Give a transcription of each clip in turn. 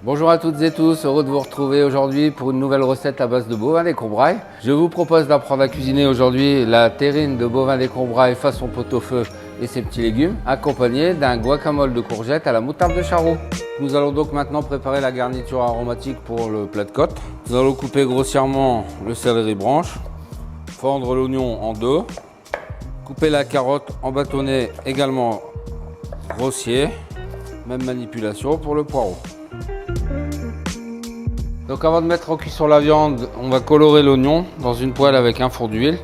Bonjour à toutes et tous, heureux de vous retrouver aujourd'hui pour une nouvelle recette à base de bovin des Combrailles. Je vous propose d'apprendre à cuisiner aujourd'hui la terrine de bovin des Combrailles façon pot-au-feu et ses petits légumes, accompagnée d'un guacamole de courgettes à la moutarde de Charroux. Nous allons donc maintenant préparer la garniture aromatique pour le plat de côte. Nous allons couper grossièrement le céleri branche, fendre l'oignon en deux, couper la carotte en bâtonnets également grossier, même manipulation pour le poireau. Donc avant de mettre en cuisson la viande, on va colorer l'oignon dans une poêle avec un four d'huile,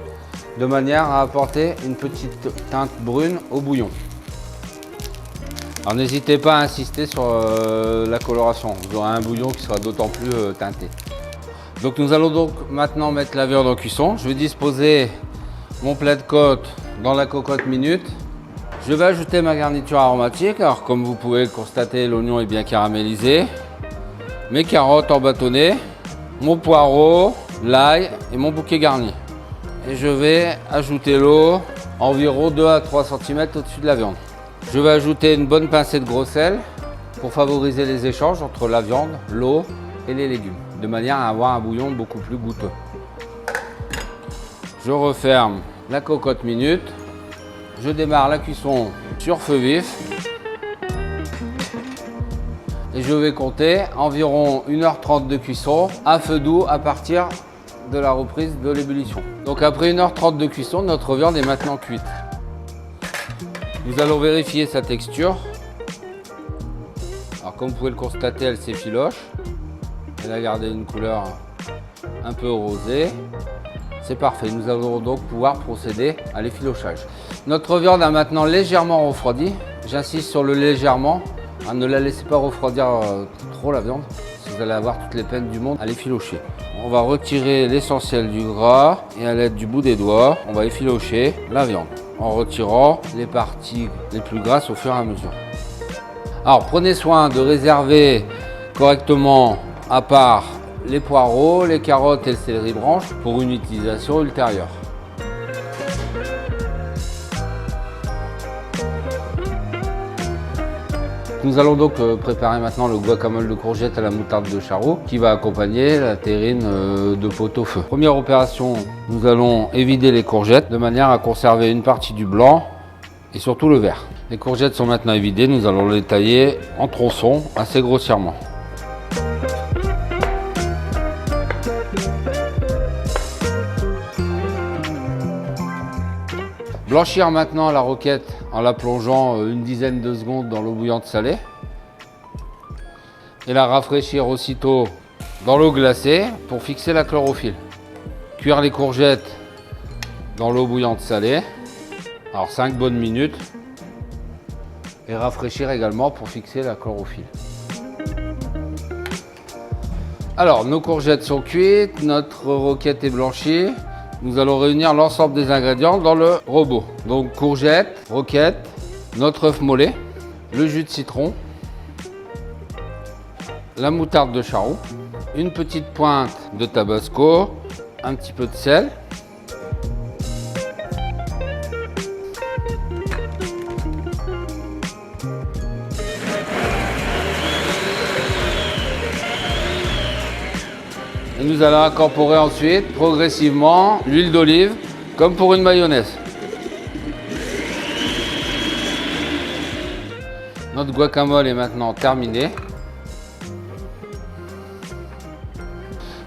de manière à apporter une petite teinte brune au bouillon. Alors n'hésitez pas à insister sur la coloration, vous aurez un bouillon qui sera d'autant plus teinté. Donc nous allons donc maintenant mettre la viande en cuisson. Je vais disposer mon plat de côte dans la cocotte minute. Je vais ajouter ma garniture aromatique. Alors comme vous pouvez le constater, l'oignon est bien caramélisé. Mes carottes en bâtonnets, mon poireau, l'ail et mon bouquet garni. Et je vais ajouter l'eau environ 2 à 3 cm au-dessus de la viande. Je vais ajouter une bonne pincée de gros sel pour favoriser les échanges entre la viande, l'eau et les légumes, de manière à avoir un bouillon beaucoup plus goûteux. Je referme la cocotte minute. Je démarre la cuisson sur feu vif. Et je vais compter environ 1h30 de cuisson à feu doux à partir de la reprise de l'ébullition. Donc après 1h30 de cuisson, notre viande est maintenant cuite. Nous allons vérifier sa texture. Alors comme vous pouvez le constater, elle s'effiloche. Elle a gardé une couleur un peu rosée. C'est parfait, nous allons donc pouvoir procéder à l'effilochage. Notre viande a maintenant légèrement refroidi. J'insiste sur le légèrement. Ne la laissez pas refroidir trop la viande, vous allez avoir toutes les peines du monde à l'effilocher. On va retirer l'essentiel du gras et à l'aide du bout des doigts, on va effilocher la viande en retirant les parties les plus grasses au fur et à mesure. Alors prenez soin de réserver correctement à part les poireaux, les carottes et le céleri branche pour une utilisation ultérieure. Nous allons donc préparer maintenant le guacamole de courgettes à la moutarde de Charroux qui va accompagner la terrine de pot-au-feu. Première opération, nous allons évider les courgettes de manière à conserver une partie du blanc et surtout le vert. Les courgettes sont maintenant évidées, nous allons les tailler en tronçons assez grossièrement. Blanchir maintenant la roquette en la plongeant une dizaine de secondes dans l'eau bouillante salée et la rafraîchir aussitôt dans l'eau glacée pour fixer la chlorophylle. Cuire les courgettes dans l'eau bouillante salée, alors 5 bonnes minutes, et rafraîchir également pour fixer la chlorophylle. Alors nos courgettes sont cuites, notre roquette est blanchie. Nous allons réunir l'ensemble des ingrédients dans le robot. Donc courgettes, roquette, notre œuf mollet, le jus de citron, la moutarde de Charroux, une petite pointe de tabasco, un petit peu de sel, et nous allons incorporer ensuite progressivement l'huile d'olive comme pour une mayonnaise. Notre guacamole est maintenant terminé.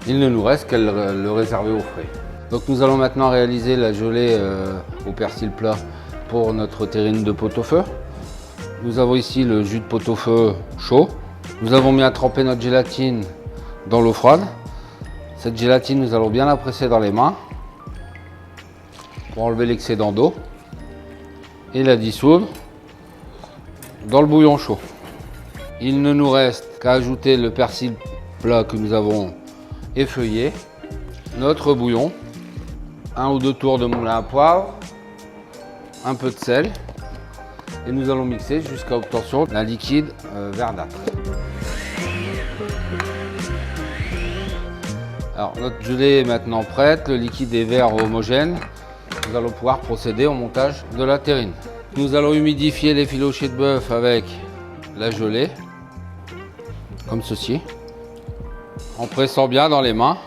Il ne nous reste qu'à le réserver au frais. Donc nous allons maintenant réaliser la gelée au persil plat pour notre terrine de pot-au-feu. Nous avons ici le jus de pot-au-feu chaud. Nous avons mis à tremper notre gélatine dans l'eau froide. Cette gélatine, nous allons bien la presser dans les mains pour enlever l'excédent d'eau et la dissoudre dans le bouillon chaud. Il ne nous reste qu'à ajouter le persil plat que nous avons effeuillé, notre bouillon, 1 ou 2 tours de moulin à poivre, un peu de sel et nous allons mixer jusqu'à l'obtention d'un liquide verdâtre. Alors notre gelée est maintenant prête, le liquide est vert homogène. Nous allons pouvoir procéder au montage de la terrine. Nous allons humidifier les filochés de bœuf avec la gelée. comme ceci, en pressant bien dans les mains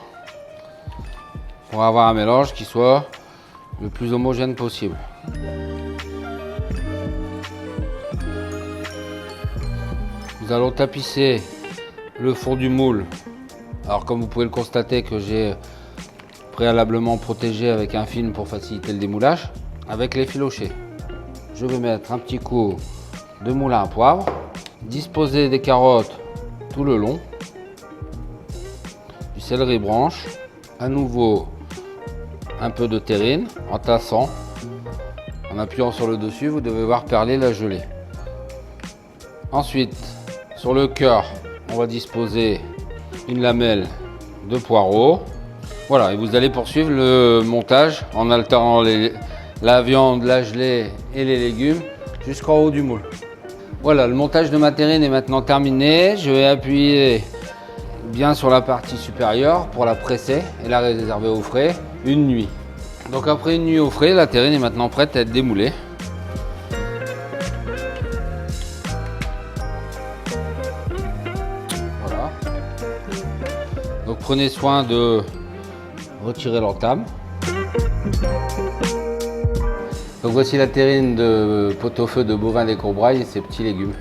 pour avoir un mélange qui soit le plus homogène possible. Nous allons tapisser le fond du moule. Alors comme vous pouvez le constater que j'ai préalablement protégé avec un film pour faciliter le démoulage, avec l'effiloché. Je vais mettre un petit coup de moulin à poivre, disposer des carottes tout le long, du céleri branche, à nouveau un peu de terrine en tassant, en appuyant sur le dessus, vous devez voir perler la gelée. Ensuite, sur le cœur, on va disposer une lamelle de poireaux. Voilà, et vous allez poursuivre le montage en alternant la viande, la gelée et les légumes jusqu'en haut du moule. Voilà, le montage de ma terrine est maintenant terminé. Je vais appuyer bien sur la partie supérieure pour la presser et la réserver au frais une nuit. Donc après une nuit au frais, la terrine est maintenant prête à être démoulée. Voilà. Donc prenez soin de retirer l'entame. Donc voici la terrine de pot-au-feu de bovin des Courbrailles et ses petits légumes.